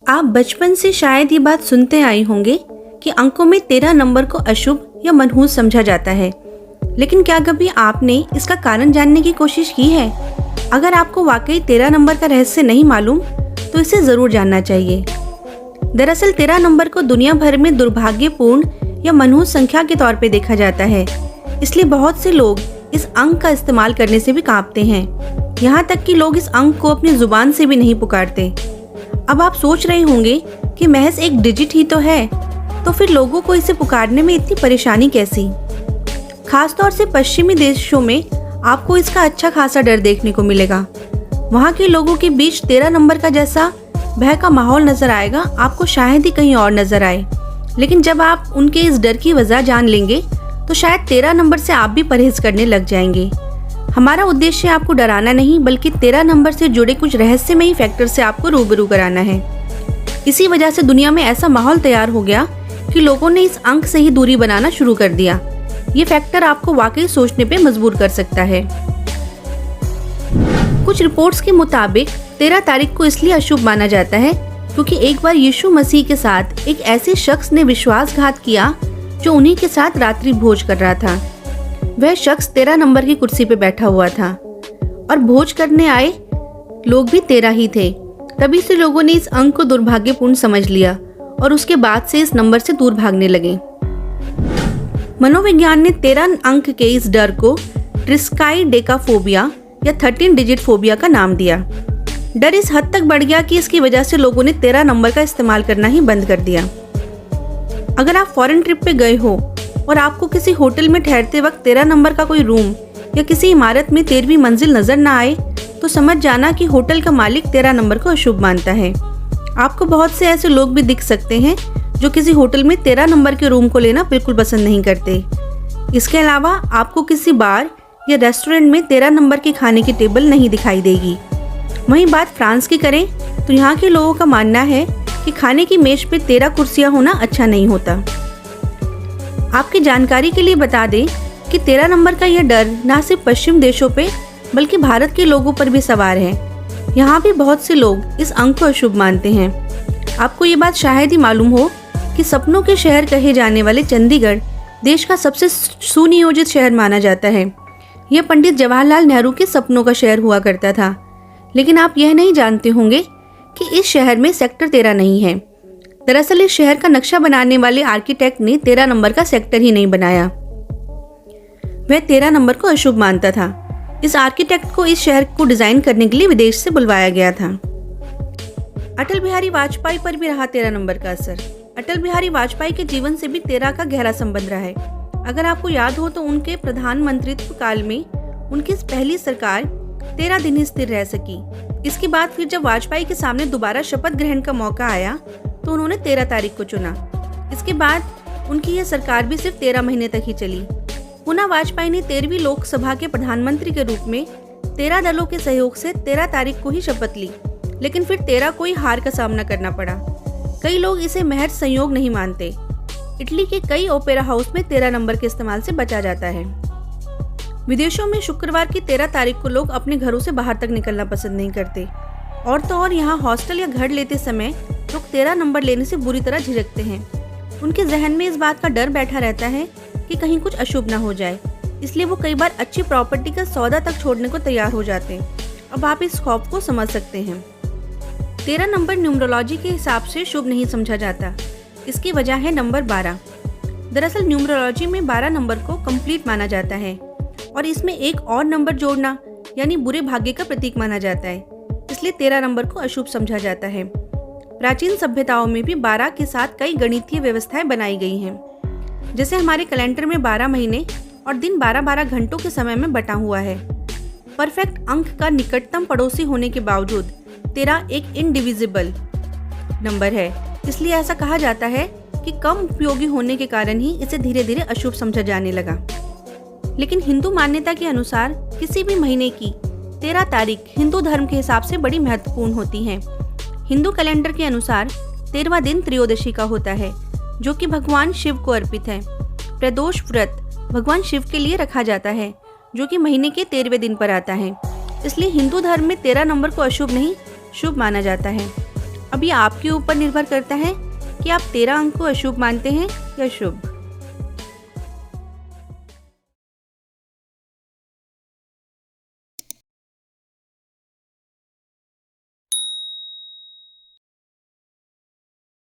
आप बचपन से शायद ये बात सुनते आए होंगे कि अंकों में 13 नंबर को अशुभ या मनहूस समझा जाता है, लेकिन क्या कभी आपने इसका कारण जानने की कोशिश की है? अगर आपको वाकई 13 नंबर का रहस्य नहीं मालूम तो इसे ज़रूर जानना चाहिए। दरअसल 13 नंबर को दुनिया भर में दुर्भाग्यपूर्ण या मनहूस संख्या के तौर पे देखा जाता है, इसलिए बहुत से लोग इस अंक का इस्तेमाल करने से भी कांपते हैं। यहाँ तक कि लोग इस अंक को अपनी जुबान से भी नहीं पुकारते। अब आप सोच रहे होंगे कि महज एक डिजिट ही तो है, तो फिर लोगों को इसे पुकारने में इतनी परेशानी कैसी? खासतौर से पश्चिमी देशों में आपको इसका अच्छा खासा डर देखने को मिलेगा। वहाँ के लोगों के बीच 13 नंबर का जैसा भय का माहौल नजर आएगा, आपको शायद ही कहीं और नजर आए। लेकिन जब आप उनके इस डर की वजह जान लेंगे तो शायद 13 नंबर से आप भी परहेज करने लग जाएंगे। हमारा उद्देश्य आपको डराना नहीं, बल्कि 13 नंबर से जुड़े कुछ रहस्यमयी फैक्टर से आपको रूबरू कराना है। इसी वजह से दुनिया में ऐसा माहौल तैयार हो गया कि लोगों ने इस अंक से ही दूरी बनाना शुरू कर दिया। ये फैक्टर आपको वाकई सोचने पे मजबूर कर सकता है। कुछ रिपोर्ट्स के मुताबिक 13 तारीख को इसलिए अशुभ माना जाता है क्योंकि एक बार यीशु मसीह के साथ एक ऐसे शख्स ने विश्वासघात किया जो उन्हीं के साथ रात्रि भोज कर रहा था। वह शख्स 13 नंबर की कुर्सी पे बैठा हुआ था और भोज करने आए लोग भी 13 ही थे। तभी से लोगों ने इस अंक को दुर्भाग्यपूर्ण समझ लिया और उसके बाद से इस नंबर से दूर भागने लगे। मनोविज्ञान ने 13 अंक के इस डर को ट्रिस्काइडेकाफोबिया या 13 डिजिट फोबिया का नाम दिया। डर इस हद तक बढ़ गया कि इसकी वजह से लोगों ने 13 नंबर का इस्तेमाल करना ही बंद कर दिया। अगर आप फॉरेन ट्रिप पे गए हो और आपको किसी होटल में ठहरते वक्त 13 नंबर का कोई रूम या किसी इमारत में 13वीं मंजिल नजर ना आए तो समझ जाना कि होटल का मालिक 13 नंबर को अशुभ मानता है। आपको बहुत से ऐसे लोग भी दिख सकते हैं जो किसी होटल में 13 नंबर के रूम को लेना बिल्कुल पसंद नहीं करते। इसके अलावा आपको किसी बार या रेस्टोरेंट में 13 नंबर के खाने की टेबल नहीं दिखाई देगी। वहीं बात फ्रांस की करें तो यहाँ के लोगों का मानना है कि खाने की मेज पे 13 कुर्सियाँ होना अच्छा नहीं होता। आपकी जानकारी के लिए बता दें कि 13 नंबर का यह डर न सिर्फ पश्चिम देशों पे बल्कि भारत के लोगों पर भी सवार है। यहाँ भी बहुत से लोग इस अंक को अशुभ मानते हैं। आपको ये बात शायद ही मालूम हो कि सपनों के शहर कहे जाने वाले चंडीगढ़ देश का सबसे सुनियोजित शहर माना जाता है। यह पंडित जवाहरलाल नेहरू के सपनों का शहर हुआ करता था। लेकिन आप यह नहीं जानते होंगे कि इस शहर में सेक्टर 13 नहीं है। दरअसल इस शहर का नक्शा बनाने वाले आर्किटेक्ट ने 13 नंबर का सेक्टर ही नहीं बनाया। वह 13 नंबर को अशुभ मानता था। इस आर्किटेक्ट को इस शहर को डिजाइन करने के लिए विदेश से बुलवाया गया था। अटल बिहारी वाजपेयी पर भी रहा 13 नंबर का असर। अटल बिहारी वाजपेयी के जीवन से भी 13 का गहरा संबंध रहा है। अगर आपको याद हो तो उनके प्रधानमंत्रित्व काल में उनकी पहली सरकार 13 दिन ही स्थिर रह सकी। इसके बाद फिर जब वाजपेयी के सामने दोबारा शपथ ग्रहण का मौका आया तो उन्होंने 13 तारीख को चुना। इसके बाद उनकी यह सरकार भी सिर्फ 13 महीने तक ही चली। पुनः वाजपेयी ने 13वीं लोकसभा के प्रधानमंत्री के रूप में 13 दलों के सहयोग से 13 तारीख को ही शपथ ली, लेकिन फिर 13 को ही हार का सामना करना पड़ा। कई लोग इसे महज संयोग नहीं मानते। इटली के कई ओपेरा हाउस में 13 नंबर के इस्तेमाल से बचा जाता है। विदेशों में शुक्रवार की 13 तारीख को लोग अपने घरों से बाहर तक निकलना पसंद नहीं करते। और तो और यहाँ हॉस्टल या घर लेते समय लोग 13 नंबर लेने से बुरी तरह झिझकते हैं। उनके जहन में इस बात का डर बैठा रहता है कि कहीं कुछ अशुभ ना हो जाए, इसलिए वो कई बार अच्छी प्रॉपर्टी का सौदा तक छोड़ने को तैयार हो जाते हैं। अब आप इस खौफ को समझ सकते हैं। 13 नंबर न्यूमरोलॉजी के हिसाब से शुभ नहीं समझा जाता। इसकी वजह है नंबर 12। दरअसल न्यूमरोलॉजी में 12 नंबर को कंप्लीट माना जाता है और इसमें एक और नंबर जोड़ना यानी बुरे भाग्य का प्रतीक माना जाता है, इसलिए 13 नंबर को अशुभ समझा जाता है। प्राचीन सभ्यताओं में भी 12 के साथ कई गणितीय व्यवस्थाएं बनाई गई हैं। जैसे हमारे कैलेंडर में 12 महीने और दिन 12-12 घंटों के समय में बटा हुआ है। परफेक्ट अंक का निकटतम पड़ोसी होने के बावजूद 13 एक इनडिविजिबल नंबर है, इसलिए ऐसा कहा जाता है कि कम उपयोगी होने के कारण ही इसे धीरे धीरे अशुभ समझा जाने लगा। लेकिन हिंदू मान्यता के अनुसार किसी भी महीने की 13 तारीख हिंदू धर्म के हिसाब से बड़ी महत्वपूर्ण होती है। हिंदू कैलेंडर के अनुसार 13वां दिन त्रयोदशी का होता है, जो कि भगवान शिव को अर्पित है। प्रदोष व्रत भगवान शिव के लिए रखा जाता है, जो कि महीने के 13वें दिन पर आता है। इसलिए हिंदू धर्म में 13 नंबर को अशुभ नहीं शुभ माना जाता है। अब ये आपके ऊपर निर्भर करता है कि आप 13 अंक को अशुभ मानते हैं या शुभ।